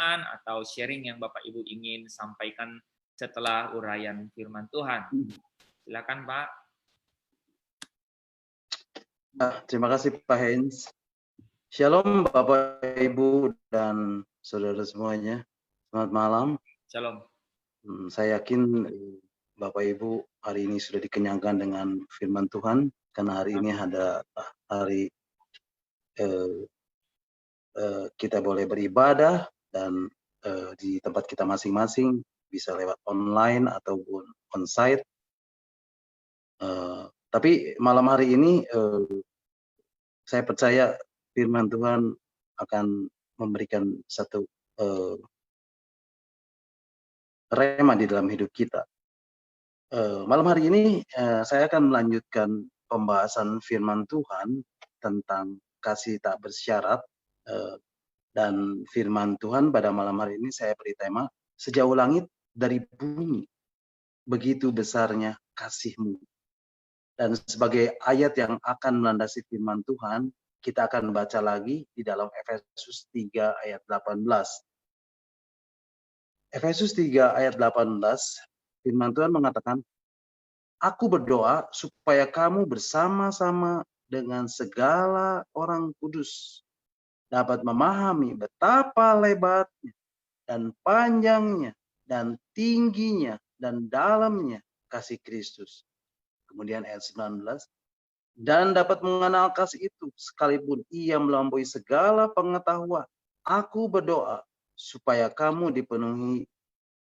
pertanyaan atau sharing yang Bapak Ibu ingin sampaikan setelah uraian firman Tuhan. Silakan Pak. Terima kasih Pak Heinz. Shalom Bapak Ibu dan saudara semuanya. Selamat malam. Shalom. Saya yakin Bapak Ibu hari ini sudah dikenyangkan dengan firman Tuhan, karena hari ini ada hari kita boleh beribadah dan di tempat kita masing-masing, bisa lewat online ataupun onsite. Tapi malam hari ini saya percaya firman Tuhan akan memberikan satu rema di dalam hidup kita. Malam hari ini saya akan melanjutkan pembahasan firman Tuhan tentang kasih tak bersyarat, dan firman Tuhan pada malam hari ini saya beri tema, sejauh langit dari bumi, begitu besarnya kasih-Mu. Dan sebagai ayat yang akan melandasi firman Tuhan, kita akan baca lagi di dalam Efesus 3 ayat 18. Efesus 3 ayat 18, firman Tuhan mengatakan, aku berdoa supaya kamu bersama-sama dengan segala orang kudus dapat memahami betapa lebarnya dan panjangnya dan tingginya dan dalamnya kasih Kristus. Kemudian ayat 19, dan dapat mengenal kasih itu sekalipun ia melampaui segala pengetahuan. Aku berdoa supaya kamu dipenuhi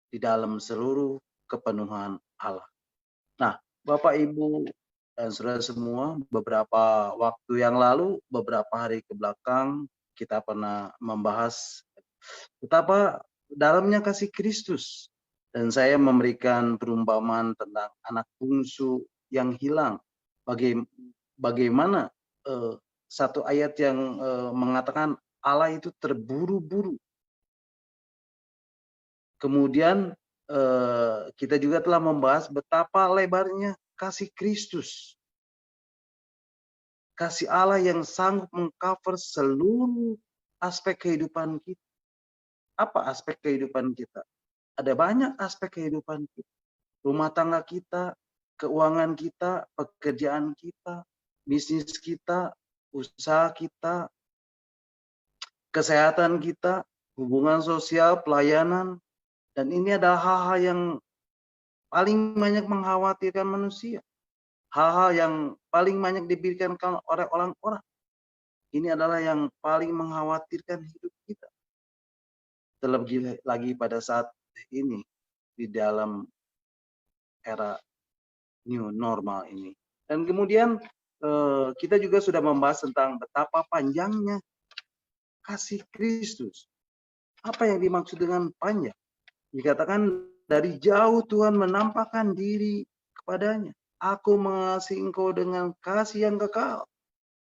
di dalam seluruh kepenuhan Allah. Nah, Bapak Ibu dan saudara semua, beberapa waktu yang lalu, beberapa hari ke belakang, kita pernah membahas betapa dalamnya kasih Kristus. Dan saya memberikan perumpamaan tentang anak bungsu yang hilang. Bagaimana satu ayat yang mengatakan Allah itu terburu-buru. Kemudian kita juga telah membahas betapa lebarnya kasih Kristus. Kasih Allah yang sanggup mengcover seluruh aspek kehidupan kita. Apa aspek kehidupan kita? Ada banyak aspek kehidupan kita. Rumah tangga kita, keuangan kita, pekerjaan kita, bisnis kita, usaha kita, kesehatan kita, hubungan sosial, pelayanan. Dan ini adalah hal-hal yang paling banyak mengkhawatirkan manusia. Hal-hal yang paling banyak dipikirkan oleh orang-orang. Ini adalah yang paling mengkhawatirkan hidup kita. Terlebih lagi pada saat ini, di dalam era new normal ini. Dan kemudian kita juga sudah membahas tentang betapa panjangnya kasih Kristus. Apa yang dimaksud dengan panjang? Dikatakan dari jauh Tuhan menampakkan diri kepadanya. Aku mengasihi engkau dengan kasih yang kekal.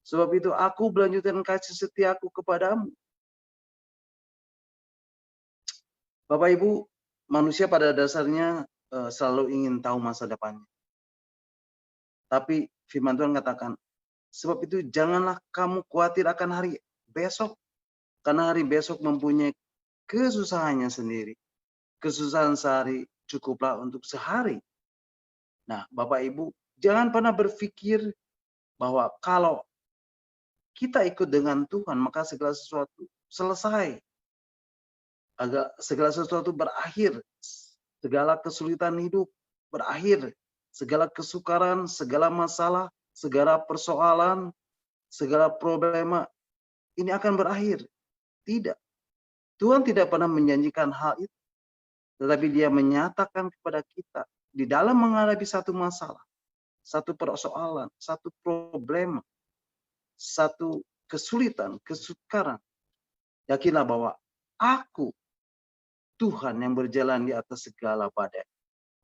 Sebab itu aku melanjutkan kasih setiaku kepadamu. Bapak Ibu, manusia pada dasarnya selalu ingin tahu masa depannya. Tapi firman Tuhan katakan, sebab itu janganlah kamu khawatir akan hari besok. Karena hari besok mempunyai kesusahannya sendiri. Kesusahan sehari cukuplah untuk sehari. Nah, Bapak Ibu, jangan pernah berpikir bahwa kalau kita ikut dengan Tuhan, maka segala sesuatu selesai. Segala sesuatu berakhir. Segala kesulitan hidup berakhir. Segala kesukaran, segala masalah, segala persoalan, segala problema, ini akan berakhir. Tidak. Tuhan tidak pernah menjanjikan hal itu. Tetapi dia menyatakan kepada kita, di dalam menghadapi satu masalah, satu persoalan, satu problema, satu kesulitan, kesukaran, yakinlah bahwa aku, Tuhan yang berjalan di atas segala badai,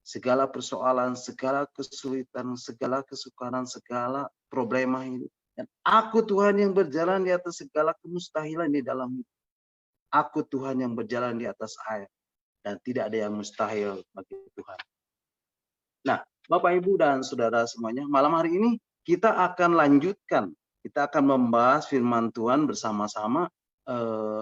segala persoalan, segala kesulitan, segala kesukaran, segala problema hidup. Dan aku Tuhan yang berjalan di atas segala kemustahilan di dalam hidup. Aku Tuhan yang berjalan di atas air. Dan tidak ada yang mustahil bagi Tuhan. Nah, Bapak, Ibu, dan Saudara semuanya, malam hari ini kita akan lanjutkan. Kita akan membahas firman Tuhan bersama-sama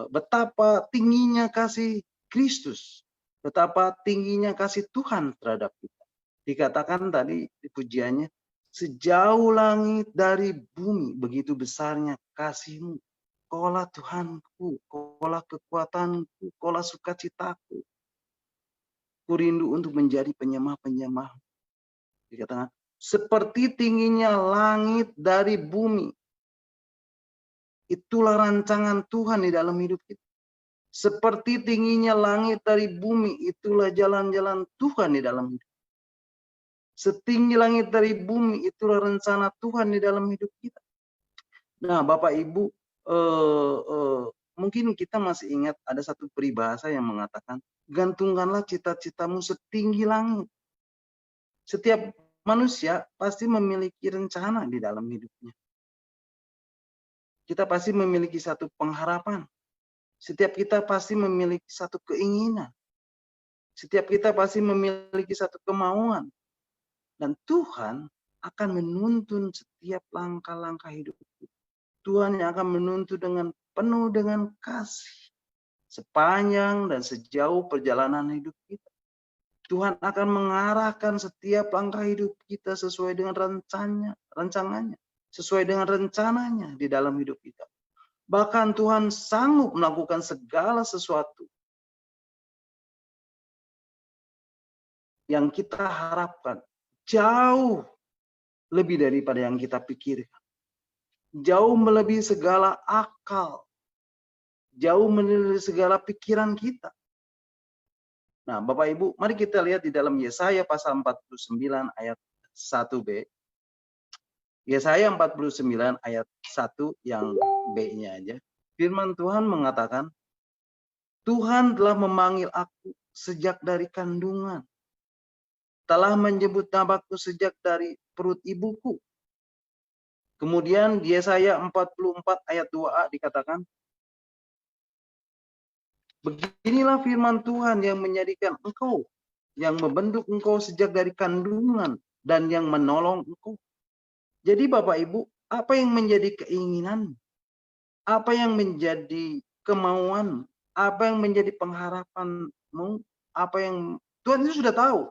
betapa tingginya kasih Kristus, betapa tingginya kasih Tuhan terhadap kita. Dikatakan tadi di pujiannya, sejauh langit dari bumi, begitu besarnya kasih-Mu. Kaulah Tuhanku, kaulah kekuatanku, kaulah sukacitaku. Ku rindu untuk menjadi penyembah-penyembah. Dikatakan, seperti tingginya langit dari bumi. Itulah rancangan Tuhan di dalam hidup kita. Seperti tingginya langit dari bumi, itulah jalan-jalan Tuhan di dalam hidup. Setinggi langit dari bumi, itulah rencana Tuhan di dalam hidup kita. Nah, Bapak Ibu, mungkin kita masih ingat ada satu peribahasa yang mengatakan, gantungkanlah cita-citamu setinggi langit. Setiap manusia pasti memiliki rencana di dalam hidupnya. Kita pasti memiliki satu pengharapan. Setiap kita pasti memiliki satu keinginan. Setiap kita pasti memiliki satu kemauan. Dan Tuhan akan menuntun setiap langkah-langkah hidup kita. Tuhan yang akan menuntun dengan penuh dengan kasih. Sepanjang dan sejauh perjalanan hidup kita. Tuhan akan mengarahkan setiap langkah hidup kita sesuai dengan rancangannya. Sesuai dengan rencananya di dalam hidup kita. Bahkan Tuhan sanggup melakukan segala sesuatu yang kita harapkan jauh lebih daripada yang kita pikirkan. Jauh melebihi segala akal. Jauh melebihi segala pikiran kita. Nah, Bapak Ibu, mari kita lihat di dalam Yesaya pasal 49 ayat 1b. Yesaya 49 ayat 1 yang B-nya aja. Firman Tuhan mengatakan, Tuhan telah memanggil aku sejak dari kandungan. Telah menyebut namaku sejak dari perut ibuku. Kemudian di Yesaya 44 ayat 2a dikatakan, beginilah firman Tuhan yang menjadikan engkau, yang membentuk engkau sejak dari kandungan, dan yang menolong engkau. Jadi Bapak Ibu, apa yang menjadi keinginan? Apa yang menjadi kemauan? Apa yang menjadi pengharapanmu? Apa yang Tuhan itu sudah tahu.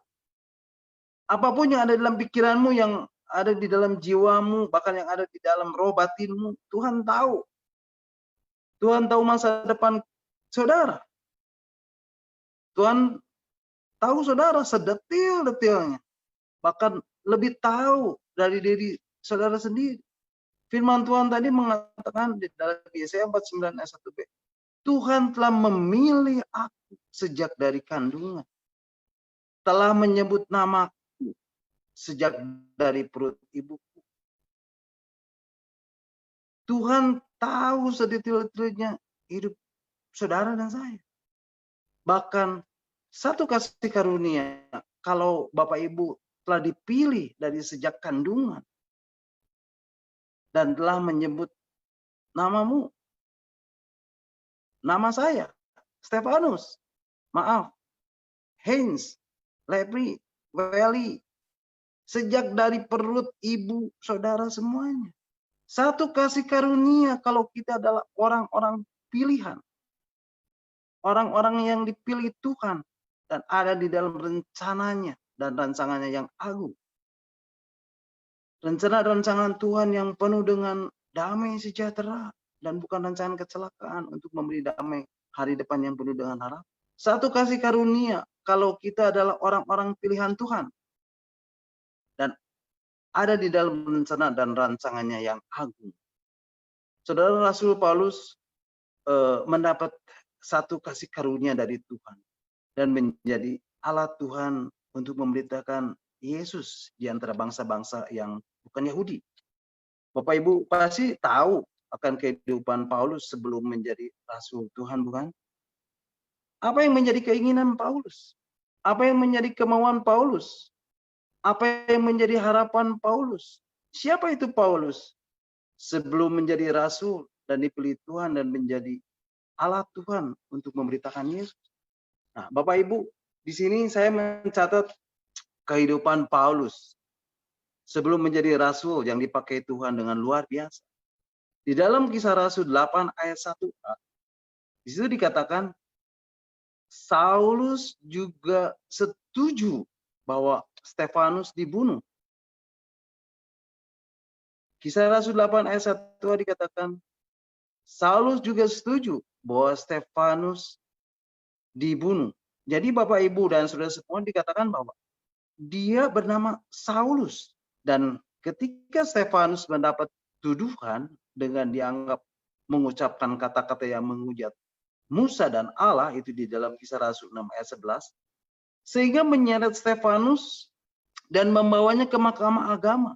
Apapun yang ada dalam pikiranmu, yang ada di dalam jiwamu, bahkan yang ada di dalam roh batinmu, Tuhan tahu. Tuhan tahu masa depan saudara. Tuhan tahu saudara sedetil-detilnya. Bahkan lebih tahu dari diri saudara sendiri. Firman Tuhan tadi mengatakan di dalam Yesaya 49 ayat 1b. Tuhan telah memilih aku sejak dari kandungan. Telah menyebut namaku sejak dari perut ibuku. Tuhan tahu sedetil-detilnya hidup saudara dan saya. Bahkan satu kasih karunia, kalau Bapak Ibu telah dipilih dari sejak kandungan dan telah menyebut namamu, nama saya, Stefanus, maaf, Heinz, Lepri, Welly, sejak dari perut ibu saudara semuanya. Satu kasih karunia kalau kita adalah orang-orang pilihan. Orang-orang yang dipilih Tuhan dan ada di dalam rencananya dan rancangannya yang agung. Rencana-rancangan Tuhan yang penuh dengan damai sejahtera dan bukan rancangan kecelakaan untuk memberi damai hari depan yang penuh dengan harap. Satu kasih karunia kalau kita adalah orang-orang pilihan Tuhan dan ada di dalam rencana dan rancangannya yang agung. Saudara Rasul Paulus mendapat satu kasih karunia dari Tuhan dan menjadi alat Tuhan untuk memberitakan Yesus di antara bangsa-bangsa yang bukan Yahudi. Bapak Ibu pasti tahu akan kehidupan Paulus sebelum menjadi rasul Tuhan, bukan? Apa yang menjadi keinginan Paulus? Apa yang menjadi kemauan Paulus? Apa yang menjadi harapan Paulus? Siapa itu Paulus? Sebelum menjadi rasul dan dipilih Tuhan dan menjadi alat Tuhan untuk memberitakan Yesus. Nah, Bapak Ibu, di sini saya mencatat kehidupan Paulus sebelum menjadi rasul yang dipakai Tuhan dengan luar biasa. Di dalam Kisah Rasul 8 ayat 1a, Di situ dikatakan Saulus juga setuju bahwa Stefanus dibunuh. Kisah Rasul 8 ayat 1 dikatakan Saulus juga setuju bahwa Stefanus dibunuh. Jadi Bapak Ibu dan Saudara semua dikatakan bahwa dia bernama Saulus. Dan ketika Stefanus mendapat tuduhan dengan dianggap mengucapkan kata-kata yang menghujat Musa dan Allah, itu di dalam Kisah Rasul 6 ayat 11, sehingga menyeret Stefanus dan membawanya ke mahkamah agama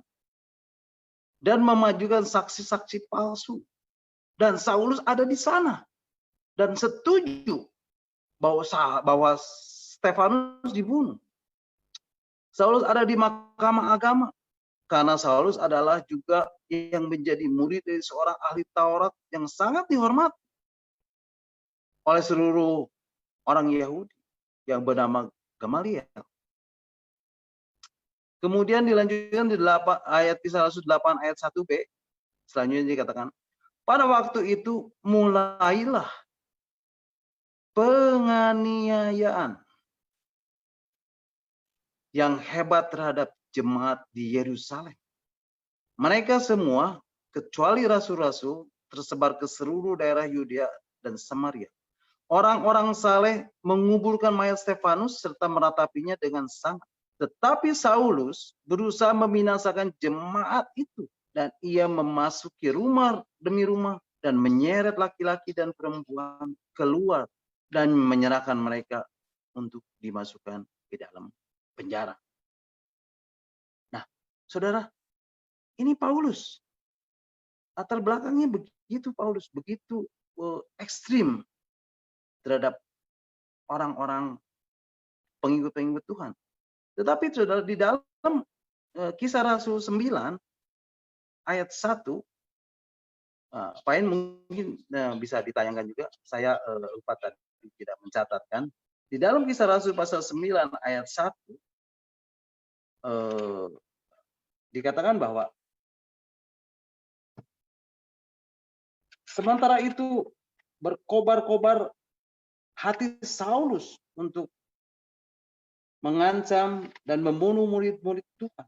dan memajukan saksi-saksi palsu. Dan Saulus ada di sana dan setuju bahwa Stefanus dibunuh. Saulus ada di mahkamah agama karena Saulus adalah juga yang menjadi murid dari seorang ahli Taurat yang sangat dihormati oleh seluruh orang Yahudi yang bernama Gamaliel. Kemudian dilanjutkan di ayat Kisah Rasul 8 ayat 1b. Selanjutnya dikatakan, pada waktu itu mulailah penganiayaan yang hebat terhadap jemaat di Yerusalem. Mereka semua, kecuali rasul-rasul, tersebar ke seluruh daerah Yudea dan Samaria. Orang-orang saleh menguburkan mayat Stefanus serta meratapinya dengan sangat. Tetapi Saulus berusaha membinasakan jemaat itu. Dan ia memasuki rumah demi rumah dan menyeret laki-laki dan perempuan keluar dan menyerahkan mereka untuk dimasukkan ke dalam penjara. Nah, saudara, ini Paulus. Latar belakangnya begitu Paulus, begitu ekstrim terhadap orang-orang pengikut-pengikut Tuhan. Tetapi saudara, di dalam Kisah Rasul 9 ayat 1, poin mungkin bisa ditayangkan juga. Saya lupa tadi tidak mencatatkan. Di dalam Kisah Rasul pasal 9 ayat 1 dikatakan bahwa sementara itu berkobar-kobar hati Saulus untuk mengancam dan membunuh murid-murid Tuhan.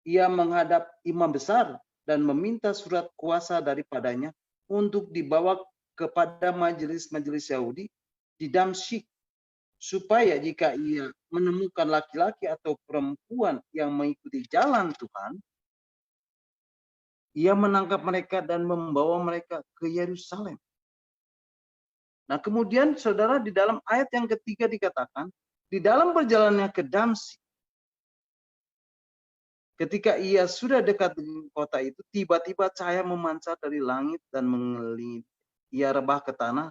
Ia menghadap imam besar dan meminta surat kuasa daripadanya untuk dibawa kepada majelis-majelis Yahudi di Damsyik, supaya jika ia menemukan laki-laki atau perempuan yang mengikuti jalan Tuhan, ia menangkap mereka dan membawa mereka ke Yerusalem. Nah, kemudian saudara, di dalam ayat yang ketiga dikatakan, di dalam perjalanannya ke Damsyik, ketika ia sudah dekat dengan kota itu, tiba-tiba cahaya memancar dari langit dan mengelilingi. Ia rebah ke tanah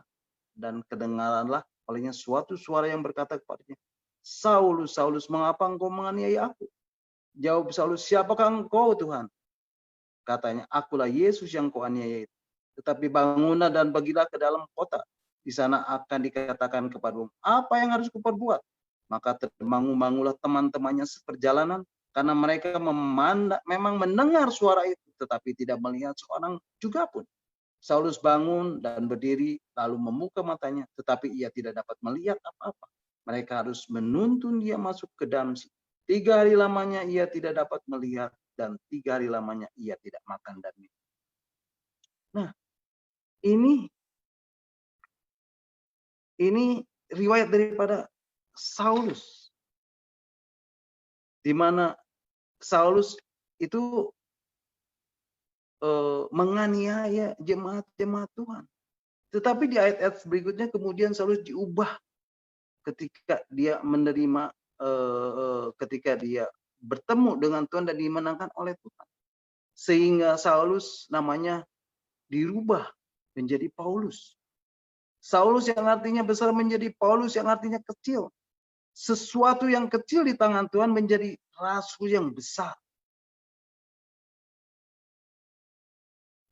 dan kedengaranlah olehnya suatu suara yang berkata kepadanya, Saulus, Saulus, mengapa engkau menganiaya aku? Jawab Saulus, siapakah engkau Tuhan? Katanya, akulah Yesus yang kau aniaya itu. Tetapi bangunlah dan pergilah ke dalam kota. Di sana akan dikatakan kepadamu, apa yang harus kuperbuat? Maka termangu-mangulah teman-temannya seperjalanan, karena mereka memang mendengar suara itu, tetapi tidak melihat seorang juga pun. Saulus bangun dan berdiri, lalu membuka matanya, tetapi ia tidak dapat melihat apa-apa. Mereka harus menuntun dia masuk ke Damsyik. 3 hari lamanya ia tidak dapat melihat, dan 3 hari lamanya ia tidak makan dan minum. Nah, ini riwayat daripada Saulus, di mana Saulus itu menganiaya jemaat-jemaat Tuhan. Tetapi di ayat-ayat berikutnya kemudian Saulus diubah ketika dia menerima, ketika dia bertemu dengan Tuhan dan dimenangkan oleh Tuhan. Sehingga Saulus namanya dirubah menjadi Paulus. Saulus yang artinya besar menjadi Paulus yang artinya kecil. Sesuatu yang kecil di tangan Tuhan menjadi rasul yang besar.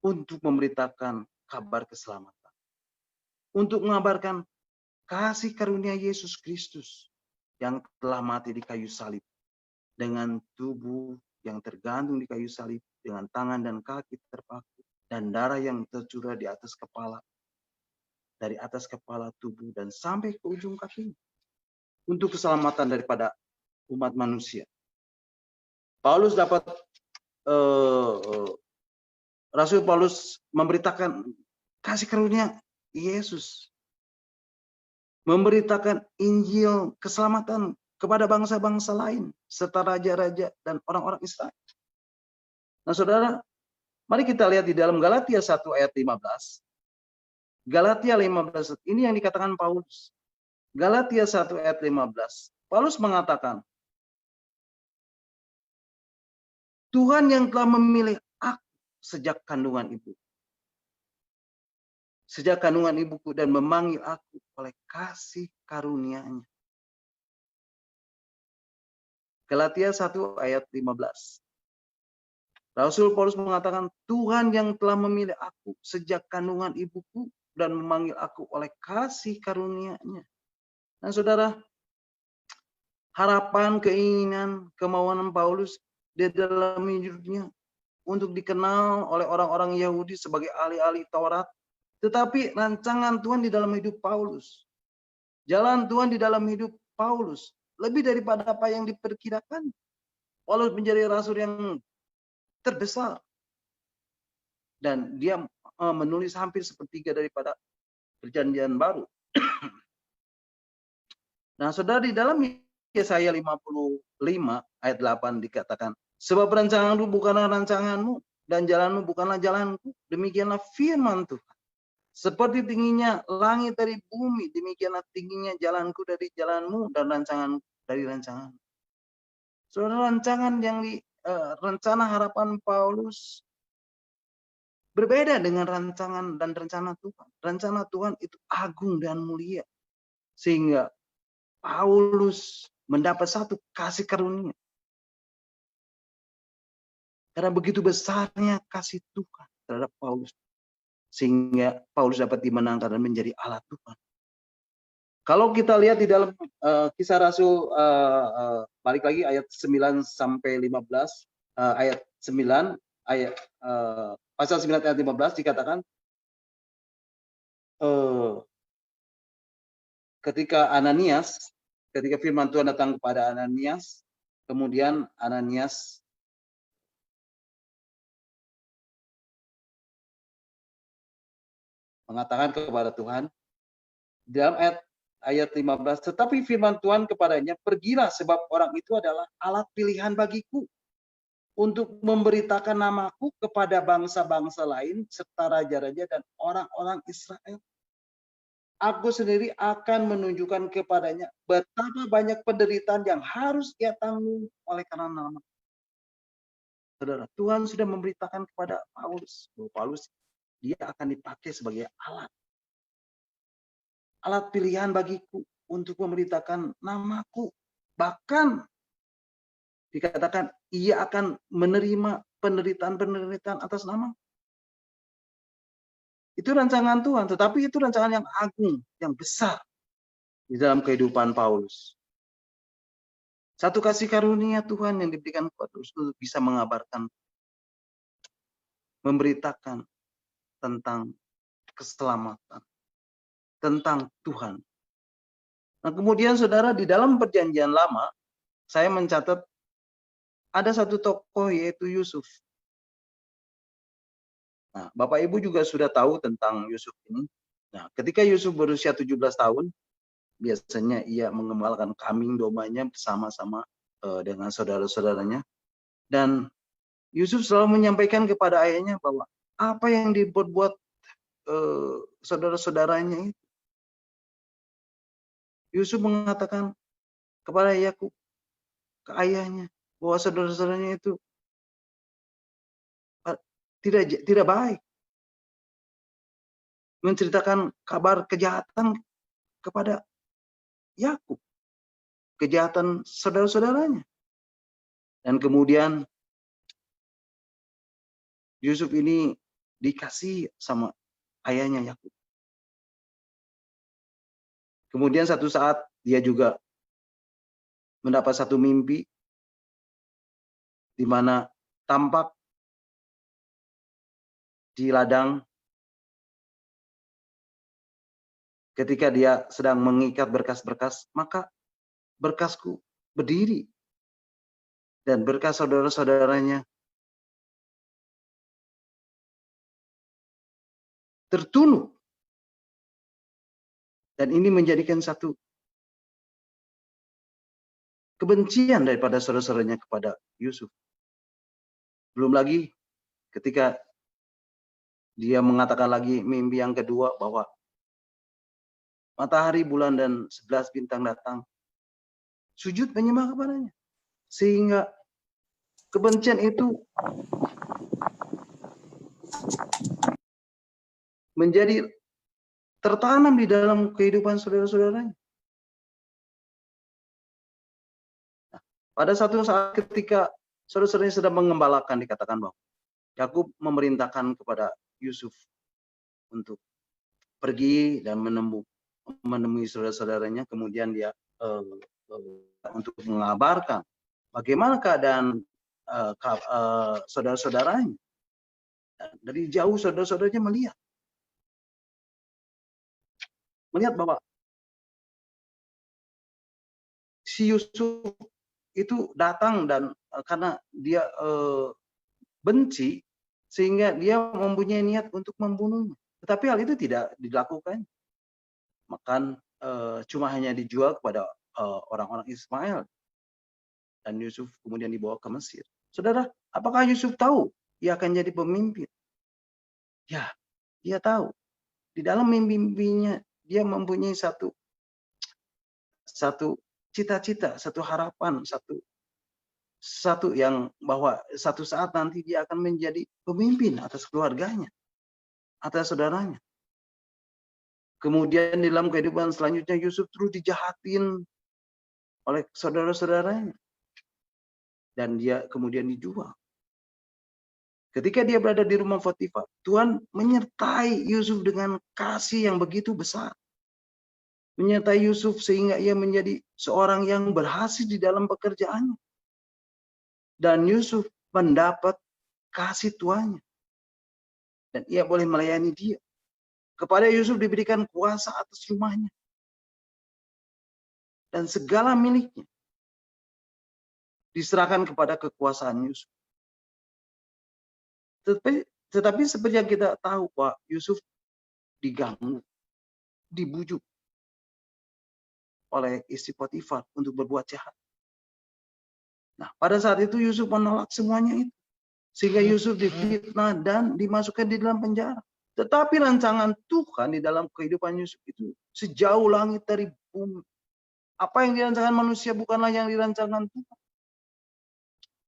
Untuk memberitakan kabar keselamatan. Untuk mengabarkan kasih karunia Yesus Kristus yang telah mati di kayu salib. Dengan tubuh yang tergantung di kayu salib. Dengan tangan dan kaki terpaku. Dan darah yang tercurah di atas kepala. dari atas kepala tubuh dan sampai ke ujung kaki untuk keselamatan daripada umat manusia. Paulus dapat Rasul Paulus memberitakan kasih karunia Yesus, memberitakan Injil keselamatan kepada bangsa-bangsa lain serta raja-raja dan orang-orang Israel. Nah, saudara, mari kita lihat di dalam Galatia 1 ayat 15. Galatia 15 ini yang dikatakan Paulus. Galatia 1 ayat 15. Paulus mengatakan, Tuhan yang telah memilih aku sejak kandungan ibu. Sejak kandungan ibuku dan memanggil aku oleh kasih karunia-Nya. Galatia 1 ayat 15. Rasul Paulus mengatakan, Tuhan yang telah memilih aku sejak kandungan ibuku dan memanggil aku oleh kasih karunia-Nya. Nah, saudara, harapan, keinginan, kemauan Paulus di dalam hidupnya untuk dikenal oleh orang-orang Yahudi sebagai ahli-ahli Taurat, tetapi rancangan Tuhan di dalam hidup Paulus, jalan Tuhan di dalam hidup Paulus, lebih daripada apa yang diperkirakan. Paulus menjadi rasul yang terbesar. Dan dia menulis hampir sepertiga daripada perjanjian baru. Nah, saudara, di dalam Yesaya 55 ayat 8 dikatakan, sebab rancanganmu bukanlah rancanganmu, dan jalanmu bukanlah jalanku. Demikianlah firman Tuhan. Seperti tingginya langit dari bumi, demikianlah tingginya jalanku dari jalanmu dan rancanganku dari rancanganmu. Saudara, rancangan yang rencana harapan Paulus berbeda dengan rancangan dan rencana Tuhan. Rencana Tuhan itu agung dan mulia. Sehingga Paulus mendapat satu kasih karunia. Karena begitu besarnya kasih Tuhan terhadap Paulus. Sehingga Paulus dapat dimenangkan dan menjadi alat Tuhan. Kalau kita lihat di dalam Kisah Rasul, balik lagi ayat 9 sampai 15, ayat 9, ayat pasal 9 ayat 15 dikatakan, ketika firman Tuhan datang kepada Ananias, kemudian Ananias mengatakan kepada Tuhan, dalam ayat 15, tetapi firman Tuhan kepadanya, pergilah sebab orang itu adalah alat pilihan bagiku untuk memberitakan namaku kepada bangsa-bangsa lain serta raja-raja dan orang-orang Israel. Aku sendiri akan menunjukkan kepadanya betapa banyak penderitaan yang harus ia tanggung oleh karena nama. Saudara, Tuhan sudah memberitakan kepada Paulus bahwa Paulus dia akan dipakai sebagai alat pilihan bagiku untuk memberitakan namaku. Bahkan dikatakan ia akan menerima penderitaan atas nama. Itu rancangan Tuhan, tetapi itu rancangan yang agung, yang besar di dalam kehidupan Paulus. Satu kasih karunia Tuhan yang diberikan kepada Paulus untuk bisa mengabarkan, memberitakan tentang keselamatan, tentang Tuhan. Nah, kemudian saudara, di dalam perjanjian lama, saya mencatat ada satu tokoh yaitu Yusuf. Nah, Bapak Ibu juga sudah tahu tentang Yusuf ini. Nah, ketika Yusuf berusia 17 tahun, biasanya ia mengembalakan kambing dombanya bersama-sama dengan saudara-saudaranya. Dan Yusuf selalu menyampaikan kepada ayahnya bahwa apa yang dibuat saudara-saudaranya itu. Yusuf mengatakan kepada Yakub, ke ayahnya, bahwa saudara-saudaranya itu tidak baik. Menceritakan kabar kejahatan kepada Yakub, kejahatan saudara-saudaranya. Dan kemudian Yusuf ini dikasih sama ayahnya Yakub. Kemudian satu saat dia juga mendapat satu mimpi di mana tampak di ladang ketika dia sedang mengikat berkas-berkas, maka berkasku berdiri dan berkas saudara-saudaranya tertunduk. Dan ini menjadikan satu kebencian daripada saudara-saudaranya kepada Yusuf. Belum lagi ketika dia mengatakan lagi mimpi yang kedua bahwa matahari, bulan, dan 11 bintang datang, sujud menyembah kepadanya. Sehingga kebencian itu menjadi tertanam di dalam kehidupan saudara-saudaranya. Pada satu saat ketika saudara-saudaranya sedang mengembalakan, dikatakan bahwa Yakub memerintahkan kepada Yusuf untuk pergi dan menemui saudara-saudaranya, kemudian dia untuk mengabarkan bagaimana keadaan saudara-saudaranya. Dari jauh saudara-saudaranya melihat bahwa si Yusuf itu datang dan karena dia benci, sehingga dia mempunyai niat untuk membunuhnya. Tetapi hal itu tidak dilakukan. Makan cuma hanya dijual kepada orang-orang Ismail. Dan Yusuf kemudian dibawa ke Mesir. Saudara, apakah Yusuf tahu ia akan jadi pemimpin? Ya, dia tahu. Di dalam mimpi-mimpinya dia mempunyai satu cita-cita, satu harapan, satu yang bahwa satu saat nanti dia akan menjadi pemimpin atas keluarganya, atas saudaranya. Kemudian dalam kehidupan selanjutnya Yusuf terus dijahatin oleh saudara-saudaranya. Dan dia kemudian dijual. Ketika dia berada di rumah Potifar, Tuhan menyertai Yusuf dengan kasih yang begitu besar. Menyertai Yusuf sehingga ia menjadi seorang yang berhasil di dalam pekerjaannya. Dan Yusuf mendapat kasih tuannya. Dan ia boleh melayani dia. Kepada Yusuf diberikan kuasa atas rumahnya. Dan segala miliknya diserahkan kepada kekuasaan Yusuf. Tetapi seperti yang kita tahu, Pak, Yusuf diganggu, dibujuk oleh istri Potifar untuk berbuat jahat. Nah, pada saat itu Yusuf menolak semuanya itu. Sehingga Yusuf difitnah dan dimasukkan di dalam penjara. Tetapi rancangan Tuhan di dalam kehidupan Yusuf itu sejauh langit dari bumi. Apa yang dirancangkan manusia bukanlah yang dirancangkan Tuhan.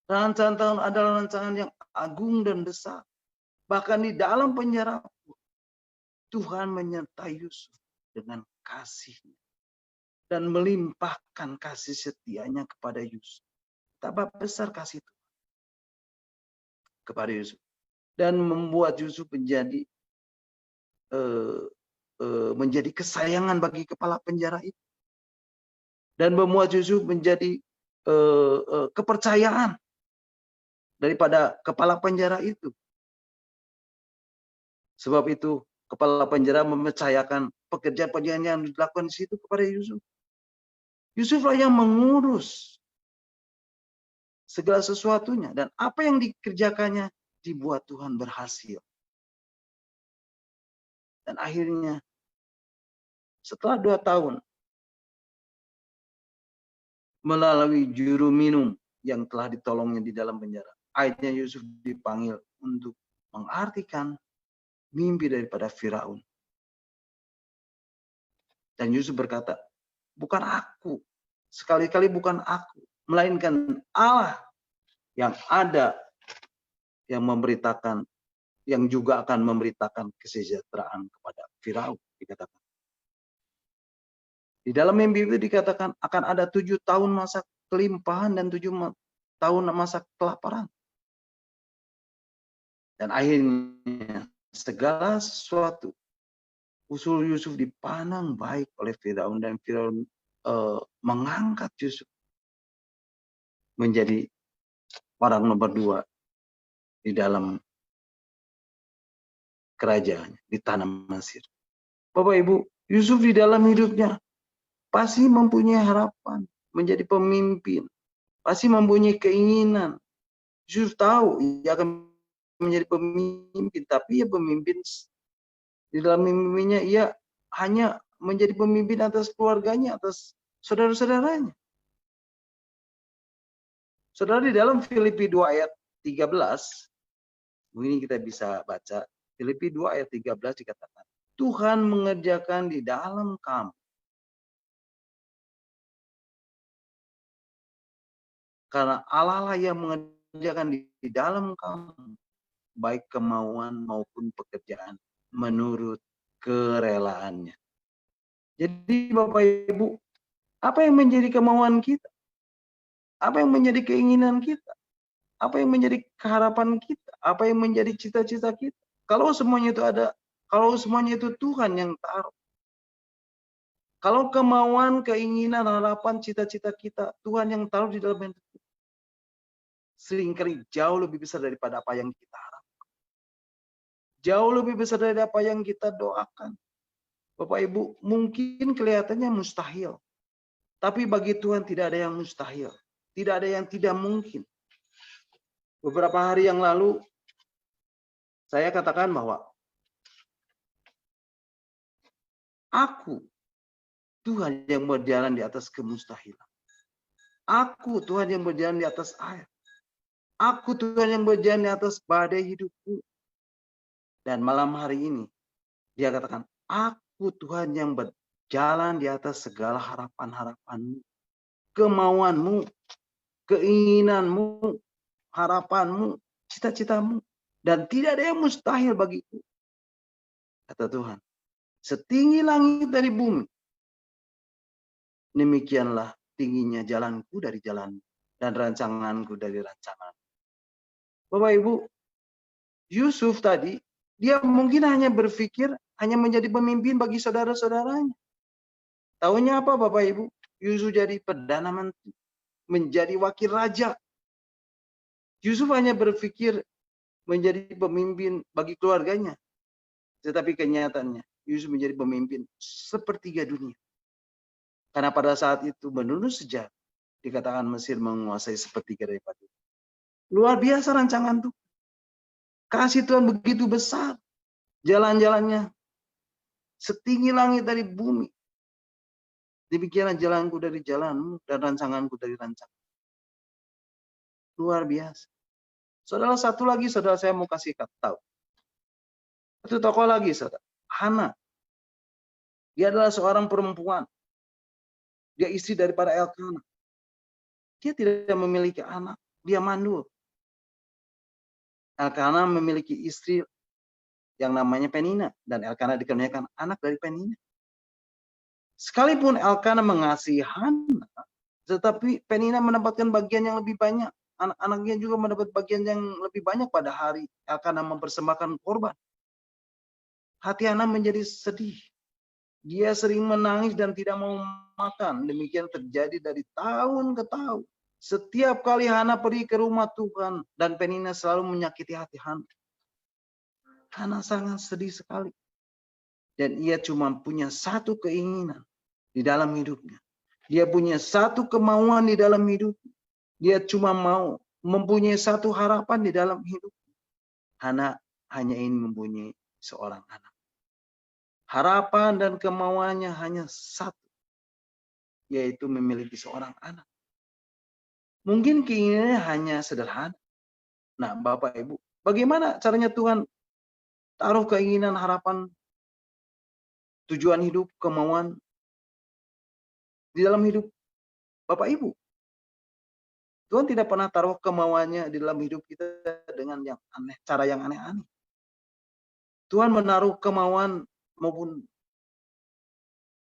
Rancangan Tuhan adalah rancangan yang agung dan besar. Bahkan di dalam penjara Tuhan menyertai Yusuf dengan kasih-Nya dan melimpahkan kasih setianya kepada Yusuf. Betapa besar kasih Tuhan kepada Yusuf dan membuat Yusuf menjadi kesayangan bagi kepala penjara itu dan membuat Yusuf menjadi kepercayaan daripada kepala penjara itu. Sebab itu kepala penjara mempercayakan pekerjaan-pekerjaan yang dilakukan di situ kepada Yusuf. Yusuflah yang mengurus segala sesuatunya dan apa yang dikerjakannya dibuat Tuhan berhasil. Dan akhirnya setelah 2 tahun melalui juru minum yang telah ditolongnya di dalam penjara, akhirnya Yusuf dipanggil untuk mengartikan mimpi daripada Firaun. Dan Yusuf berkata, bukan aku, sekali-kali bukan aku, melainkan Allah yang ada yang memberitakan, yang juga akan memberitakan kesejahteraan kepada Firaun, dikatakan. Di dalam mimpi itu dikatakan akan ada 7 tahun masa kelimpahan dan 7 tahun masa kelaparan. Dan akhirnya segala sesuatu usul Yusuf dipandang baik oleh Firaun dan Firaun mengangkat Yusuf menjadi orang nomor 2 di dalam kerajaan di tanah Mesir. Bapak Ibu, Yusuf di dalam hidupnya pasti mempunyai harapan menjadi pemimpin, pasti mempunyai keinginan. Yusuf tahu ia akan menjadi pemimpin, tapi ya pemimpin di dalam mimpinya ia hanya menjadi pemimpin atas keluarganya, atas saudara-saudaranya. Saudara, di dalam Filipi 2 ayat 13, mungkin kita bisa baca, Filipi 2 ayat 13 dikatakan, Tuhan mengerjakan di dalam kamu. Karena Allah lah yang mengerjakan di dalam kamu, baik kemauan maupun pekerjaan, menurut kerelaannya. Jadi Bapak Ibu, apa yang menjadi kemauan kita? Apa yang menjadi keinginan kita? Apa yang menjadi keharapan kita? Apa yang menjadi cita-cita kita? Kalau semuanya itu ada, kalau semuanya itu Tuhan yang taruh. Kalau kemauan, keinginan, harapan, cita-cita kita, Tuhan yang taruh di dalam hidup kita. Seringkali jauh lebih besar daripada apa yang kita harapkan. Jauh lebih besar dari apa yang kita doakan. Bapak Ibu, mungkin kelihatannya mustahil. Tapi bagi Tuhan tidak ada yang mustahil. Tidak ada yang tidak mungkin. Beberapa hari yang lalu, saya katakan bahwa aku Tuhan yang berjalan di atas kemustahilan. Aku Tuhan yang berjalan di atas air. Aku Tuhan yang berjalan di atas badai hidupku. Dan malam hari ini, dia katakan, aku Tuhan yang berjalan di atas segala harapan-harapanmu. Kemauanmu, keinginanmu, harapanmu, cita-citamu. Dan tidak ada yang mustahil bagiku. Kata Tuhan, setinggi langit dari bumi, demikianlah tingginya jalanku dari jalanmu, dan rancanganku dari rancangan. Bapak Ibu, Yusuf tadi, dia mungkin hanya berpikir hanya menjadi pemimpin bagi saudara-saudaranya. Tahunya apa Bapak Ibu? Yusuf jadi perdana menteri, menjadi wakil raja. Yusuf hanya berpikir menjadi pemimpin bagi keluarganya. Tetapi kenyataannya, Yusuf menjadi pemimpin sepertiga dunia. Karena pada saat itu menurut sejarah, dikatakan Mesir menguasai sepertiga daripada itu. Luar biasa rancangan Tuhan. Kasih Tuhan begitu besar. Jalan-jalannya setinggi langit dari bumi. Demikianlah jalanku dari jalanmu dan rancanganku dari rancangan. Luar biasa. Saudara, satu lagi saudara saya mau kasih tahu. Satu tokoh lagi saudara. Hana. Dia adalah seorang perempuan. Dia istri daripada Elkanah. Dia tidak memiliki anak. Dia mandul. Elkanah memiliki istri yang namanya Penina. Dan Elkanah dikaruniakan anak dari Penina. Sekalipun Elkanah mengasihi Hana, tetapi Penina mendapatkan bagian yang lebih banyak. Anak-anaknya juga mendapat bagian yang lebih banyak pada hari Elkanah mempersembahkan korban. Hati Hana menjadi sedih. Dia sering menangis dan tidak mau makan. Demikian terjadi dari tahun ke tahun. Setiap kali Hana pergi ke rumah Tuhan dan Penina selalu menyakiti hati Hana. Hana sangat sedih sekali. Dan ia cuma punya satu keinginan di dalam hidupnya. Dia punya satu kemauan di dalam hidupnya. Dia cuma mau mempunyai satu harapan di dalam hidupnya. Hana hanya ingin mempunyai seorang anak. Harapan dan kemauannya hanya satu, yaitu memiliki seorang anak. Mungkin keinginannya hanya sederhana. Nah, Bapak Ibu, bagaimana caranya Tuhan taruh keinginan, harapan, tujuan hidup, kemauan di dalam hidup Bapak Ibu? Tuhan tidak pernah taruh kemauannya di dalam hidup kita dengan yang aneh, cara yang aneh-aneh. Tuhan menaruh kemauan maupun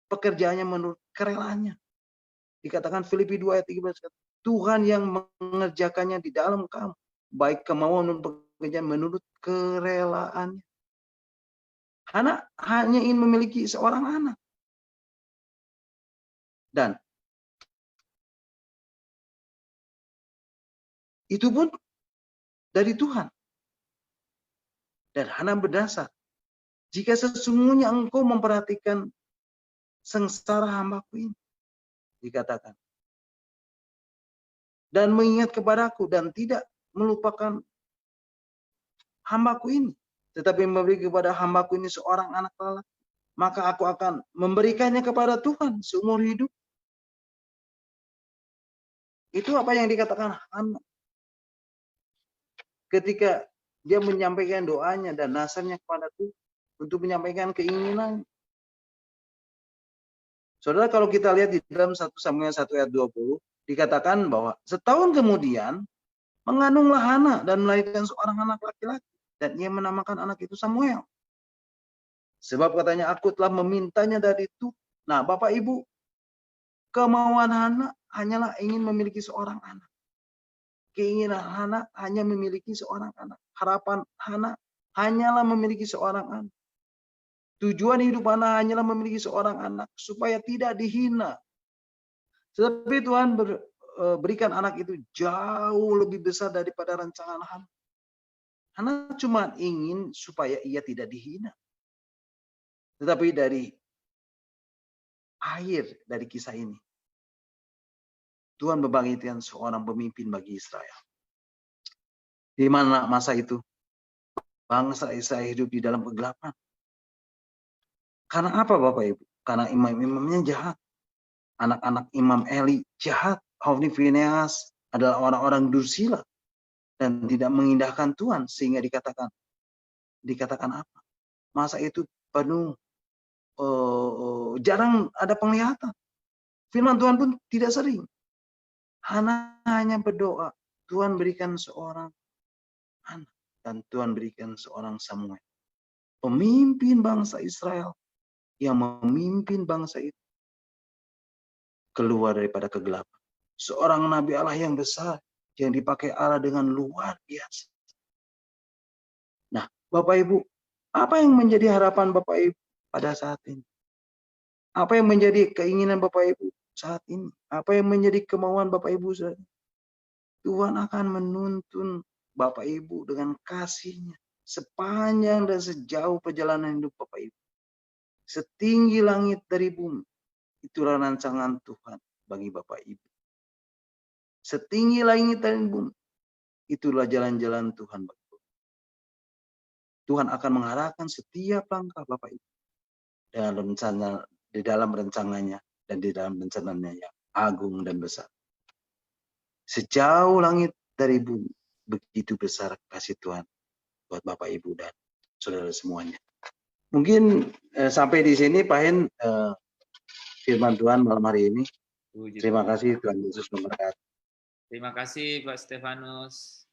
pekerjaannya menurut kerelaannya. Dikatakan Filipi 2 ayat 13, Tuhan yang mengerjakannya di dalam kamu, baik kemauan dan pekerjaan menurut kerelaannya. Hana hanya ingin memiliki seorang anak. Dan itu pun dari Tuhan. Dan Hana berdasar, jika sesungguhnya engkau memperhatikan sengsara hambaku ini, dikatakan. Dan mengingat kepadaku dan tidak melupakan hambaku ini, tetapi memberi kepada hambaku ini seorang anak lelaki, maka aku akan memberikannya kepada Tuhan seumur hidup. Itu apa yang dikatakan Hana ketika dia menyampaikan doanya dan nasarnya kepada Tuhan untuk menyampaikan keinginan. Saudara, kalau kita lihat di dalam 1 Samuel 1 ayat 20, dikatakan bahwa setahun kemudian mengandunglah Hana dan melahirkan seorang anak laki-laki, dan ia menamakan anak itu Samuel. Sebab katanya, aku telah memintanya dari itu. Nah, Bapak Ibu, kemauan Hana hanyalah ingin memiliki seorang anak. Keinginan Hana hanya memiliki seorang anak. Harapan Hana hanyalah memiliki seorang anak. Tujuan hidup Hana hanyalah memiliki seorang anak supaya tidak dihina. Tetapi Tuhan berikan anak itu jauh lebih besar daripada rancangan Hana. Hana cuma ingin supaya ia tidak dihina. Tetapi dari akhir dari kisah ini, Tuhan membangkitkan seorang pemimpin bagi Israel. Di mana masa itu bangsa Israel hidup di dalam kegelapan. Karena apa Bapak Ibu? Karena imam-imamnya jahat. Anak-anak Imam Eli jahat. Hofni Finehas adalah orang-orang dursila dan tidak mengindahkan Tuhan, sehingga dikatakan apa? Masa itu penuh jarang ada penglihatan. Firman Tuhan pun tidak sering. Hana hanya berdoa, Tuhan berikan seorang anak, dan Tuhan berikan seorang Samuel, pemimpin bangsa Israel yang memimpin bangsa itu keluar daripada kegelapan. Seorang nabi Allah yang besar yang dipakai Allah dengan luar biasa. Nah, Bapak Ibu, apa yang menjadi harapan Bapak Ibu pada saat ini? Apa yang menjadi keinginan Bapak Ibu saat ini? Apa yang menjadi kemauan Bapak Ibu saat ini? Tuhan akan menuntun Bapak Ibu dengan kasih-Nya sepanjang dan sejauh perjalanan hidup Bapak Ibu. Setinggi langit dari bumi, itulah rancangan Tuhan bagi Bapak Ibu. Setinggi langit dari bumi, itulah jalan-jalan Tuhan bagi Bapak. Tuhan akan mengarahkan setiap langkah Bapak Ibu dalam rencana, di dalam rencananya dan di dalam rencananya yang agung dan besar. Sejauh langit dari bumi, begitu besar kasih Tuhan buat Bapak Ibu dan saudara semuanya. Mungkin sampai di sini Pak Hen firman Tuhan malam hari ini. Terima kasih, Tuhan Yesus memberkati. Terima kasih Pak Stefanus.